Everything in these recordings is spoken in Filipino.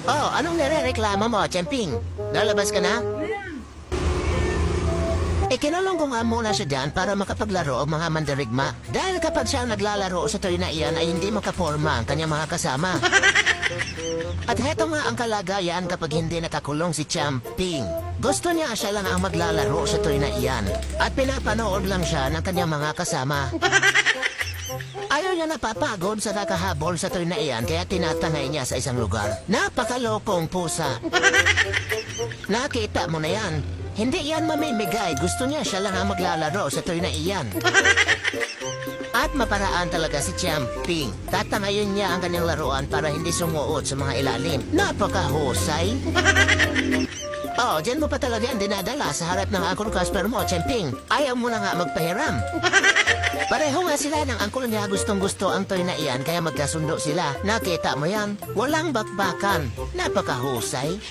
Oh, anong nirereklamo mo, Champing? Lalabas ka na? Ikinulong ko nga muna siya dyan para makapaglaro ang mga mandirigma. Dahil kapag siya naglalaro sa tuloy na iyan ay hindi makaporma ang kanyang mga kasama. At heto nga ang kalagayan kapag hindi nakakulong si Champing. Gusto niya siya lang ang maglalaro sa tuloy na iyan. At pinapanood lang siya ng kanyang mga kasama. Ayaw niya napapagod sa nakahabol sa tuloy na iyan kaya tinatangay niya sa isang lugar. Napakalokong pusa. Nakita mo na yan. Hindi yan mamimigay. Gusto niya siya lang ang maglalaro sa tuloy na iyan. At maparaan talaga si Champing. Tatangayin niya ang kanyang laruan para hindi sumuot sa mga ilalim. Napakahusay. Oh, dyan mo pa talaga yan dinadala sa harap ng Uncle Casper mo, Champing. Ayaw mo na nga magpahiram. Pareho nga sila ng uncle niya gustong-gusto ang toy na iyan kaya magkasundo sila. Nakita mo yan? Walang bakbakan. Napakahusay.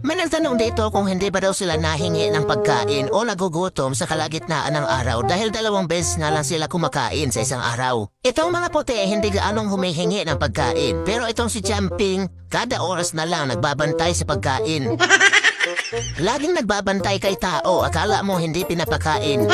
May nagtanong dito kung hindi ba daw sila nahingi ng pagkain o nagugutom sa kalagitnaan ng araw dahil 2 beses nga lang sila kumakain sa isang araw. Itong mga puti hindi gaanong humihingi ng pagkain pero itong si Champing kada oras na lang nagbabantay sa pagkain. Laging nagbabantay kay tao, akala mo hindi pinapakain.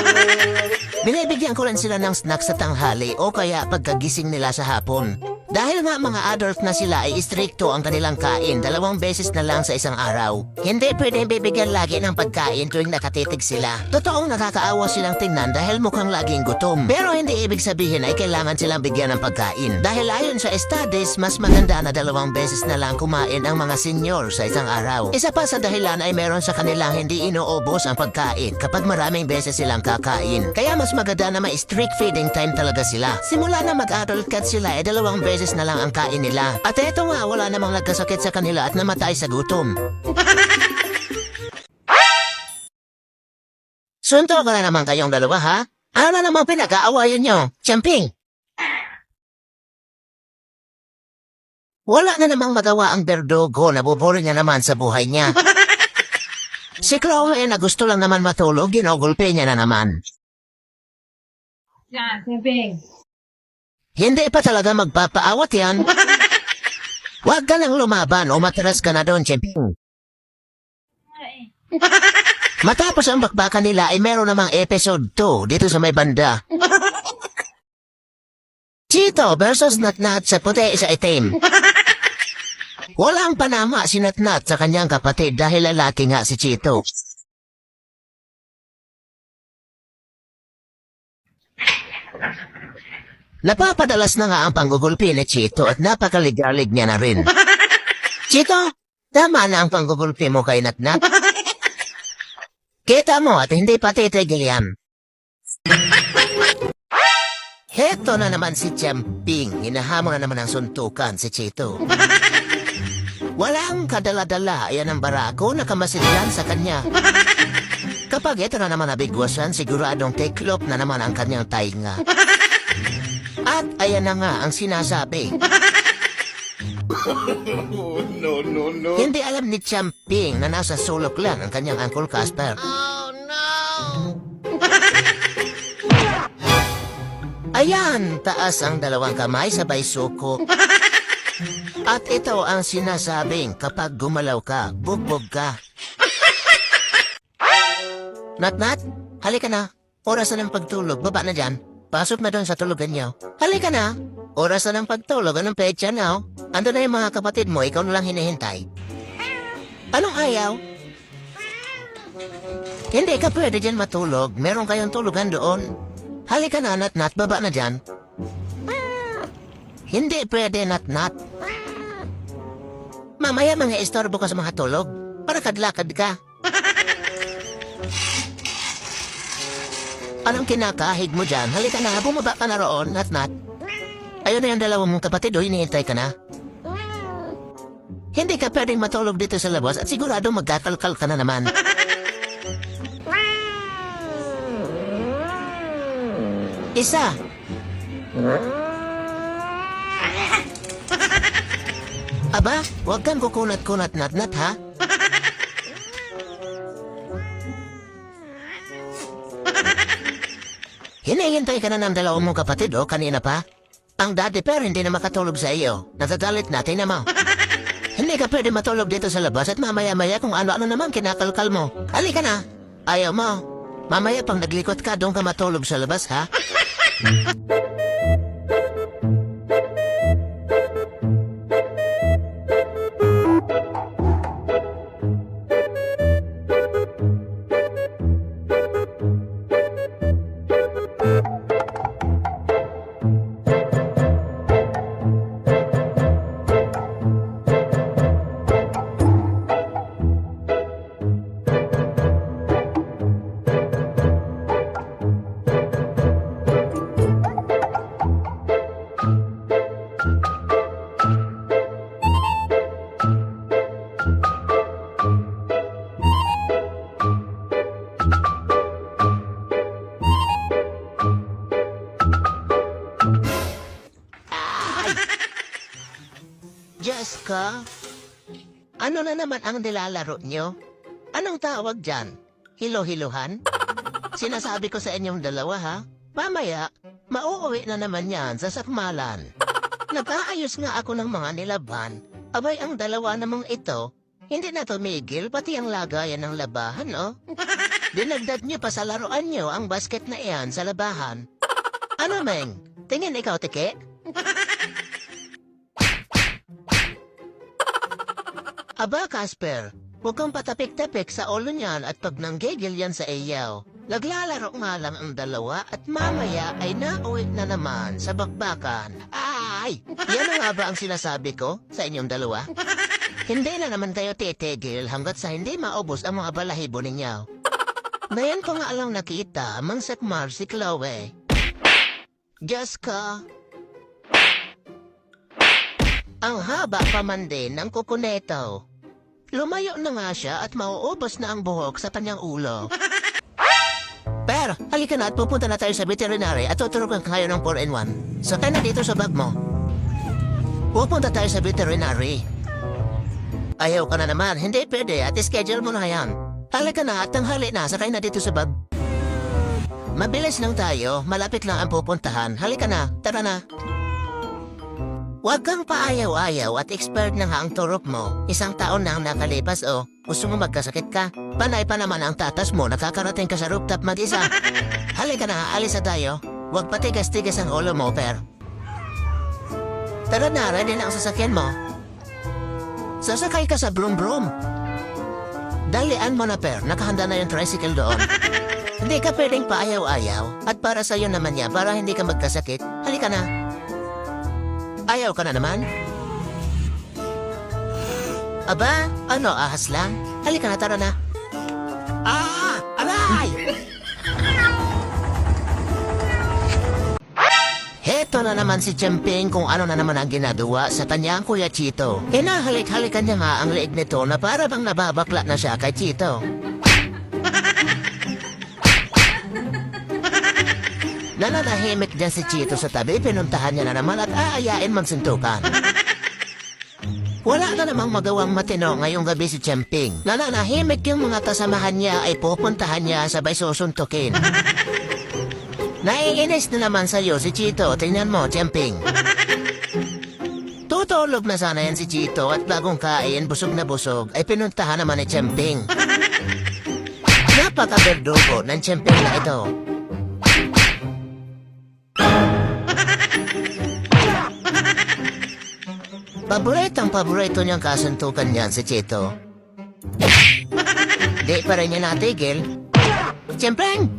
Binibigyan ko rin sila ng snack sa tanghali o kaya pagkagising nila sa hapon. Dahil nga mga adult na sila ay istrikto ang kanilang kain 2 beses na lang sa isang araw. Hindi pwede bibigyan lagi ng pagkain tuwing nakatitig sila. Totoong nakakaawa silang tingnan dahil mukhang laging gutom. Pero hindi ibig sabihin ay kailangan silang bigyan ng pagkain. Dahil ayon sa studies, mas maganda na 2 beses na lang kumain ang mga senior sa isang araw. Isa pa sa dahilan ay meron sa kanilang hindi inuubos ang pagkain kapag maraming beses silang kakain. Kaya mas maganda na may strict feeding time talaga sila. Simula na mag-adult cat sila ay 2 beses na lang ang kain nila. At eto nga, wala namang nagkasakit sa kanila at namatay sa gutom. Sunto ka na naman kayong dalawa, ha? Ano na namang pinag-aawayan nyo? Champing! Wala na namang magawa ang berdugo, nabubuli niya naman sa buhay niya. Si Chloe na gusto lang naman matulog, ginugulpe niya na naman. Yan, Champing. Hindi pa talaga magpapaawat yan. Huwag ka nang lumaban o matras ka na doon, Champing. Matapos ang bakbakan nila ay meron namang episode 2 dito sa may banda. Chito versus Natnat sa puti sa itim. Walang panama si Natnat sa kanyang kapatid dahil lalaki nga si Chito. Napapadalas na nga ang panggugulpi ni Chito at napakaligalig niya na rin. Chito, tama na ang panggugulpi mo kay Natnat. Kita mo at hindi pa titigil yan. Heto na naman si Champing, hinahamon na naman ang suntukan si Chito. Walang kadala-dala, yan ang barako na kamasidyan sa kanya. Kapag ito na naman nabigwasan, siguradong tiklop na naman ang kanyang tainga. At ayan na nga ang sinasabi. No. Hindi alam ni Champing na nasa sulok lang ang kanyang Uncle Casper. Oh no! Ayan, taas ang dalawang kamay sabay suko. At ito ang sinasabing kapag gumalaw ka, bugbog ka. Nat, halika na. Oras na ng pagtulog, baba na dyan. Pasok na doon sa tulugan niyo. Halika na. Oras na ng pagtulog, anong petsa na? Ando na yung mga kapatid mo, ikaw na lang hinihintay. Anong ayaw? Hindi ka pwede dyan matulog. Meron kayong tulugan doon. Halika na, Nat, baba na dyan. Hindi pwede, Nat. Mamaya mga istorbo ka sa mga tulog. Para kadlakad ka. Anong kinakahig mo dyan? Halika na, bumaba ka na roon, Nat. Ayun na yung dalawang mong kapatid, o hinihintay ka na. Hindi ka pwedeng matulog dito sa labas at sigurado magkakalkal ka na naman. Isa. Aba, huwag kang kukunat-kunat, Nat, ha? Hinihintay ka na ng dalawang mong kapatid, o kanina pa? Ang daddy pero hindi na makatulog sa iyo. Natatalit natin naman. Hindi ka pwede matulog dito sa labas at mamaya-maya kung ano-ano naman kinakalkal mo. Halika na. Ayaw mo. Mamaya pang naglikot ka, doon ka matulog sa labas, ha? Jessica, ano na naman ang nilalaro nyo? Anong tawag dyan? Hilo-hiluhan? Sinasabi ko sa inyong dalawa, ha? Mamaya, mauuwi na naman yan sa sakmalan. Nag-aayos nga ako ng mga nilaban. Abay, ang dalawa namang ito, hindi na tumigil pati ang lagayan ng labahan, oh. Dinagdag nyo pa sa laruan nyo ang basket na iyan sa labahan. Ano, Meng? Tingin ikaw, tike? Aba, Casper, huwag kang patapik-tapik sa ulo niyan at pag nanggigil yan sa iyaw. Naglalaro nga lang ang dalawa at mamaya ay nauwi na naman sa bakbakan. Ay! Yan na nga ba ang sinasabi ko sa inyong dalawa? Hindi na naman kayo titigil hanggat sa hindi maubos ang mga balahibo ninyo. Ngayon ko nga lang nakita mang sakmar si Chloe. Jessica. Ang haba pa man din ng kukuneto. Lumayo na nga siya at mauubos na ang buhok sa kanyang ulo. Pero, halika na at pupunta na tayo sa veterinary at tuturukan kayo ng 4-in-1. Sakay na dito sa bag mo. Pupunta tayo sa veterinary. Ayaw ka na naman, hindi pwede at schedule mo na yan. Halika na at tanghali na, sakay na dito sa bag. Mabilis lang tayo, malapit lang ang pupuntahan. Halika na, tara na. Huwag kang paayaw-ayaw at expired na nga ang turok mo. Isang taon na ang nakalipas, oh. Gusto mo magkasakit ka? Panay pa naman ang tatas mo, nakakarating ka sa rooftop mag-isa. Halika na, alis na tayo. Huwag patigas-tigas ang ulo mo, Per. Tara na, ready na ang sasakyan mo. Sasakay ka sa broom-broom. Dalian mo na, Per. Nakahanda na yung tricycle doon. Hindi ka pwedeng paayaw-ayaw. At para sa'yo naman niya, para hindi ka magkasakit, halika na. Ayaw ka na naman? Aba, ano, ahas lang? Halika na, tara na. Aray! Heto na naman si Champing kung ano na naman ang ginagawa sa kanyang Kuya Chito. Hinahalik-halikan niya nga ang leeg nito na para bang nababakla na siya kay Chito. Nananahimik dyan si Chito sa tabi, pinuntahan niya na naman at aayain magsuntukan. Wala na namang magawang matino ngayong gabi si Champing. Nananahimik yung mga kasamahan niya ay pupuntahan niya sabay susuntukin. Naiinis na naman sa'yo si Chito. Tingnan mo, Chemping. Tutulog na sana yan si Chito at bagong kain, busog na busog, ay pinuntahan naman ni Chemping. Napaka-berdugo ng Chemping na ito. Paborito niyang kasuntukan niyan si Chito. Di pa rin niya natigil. Chemping!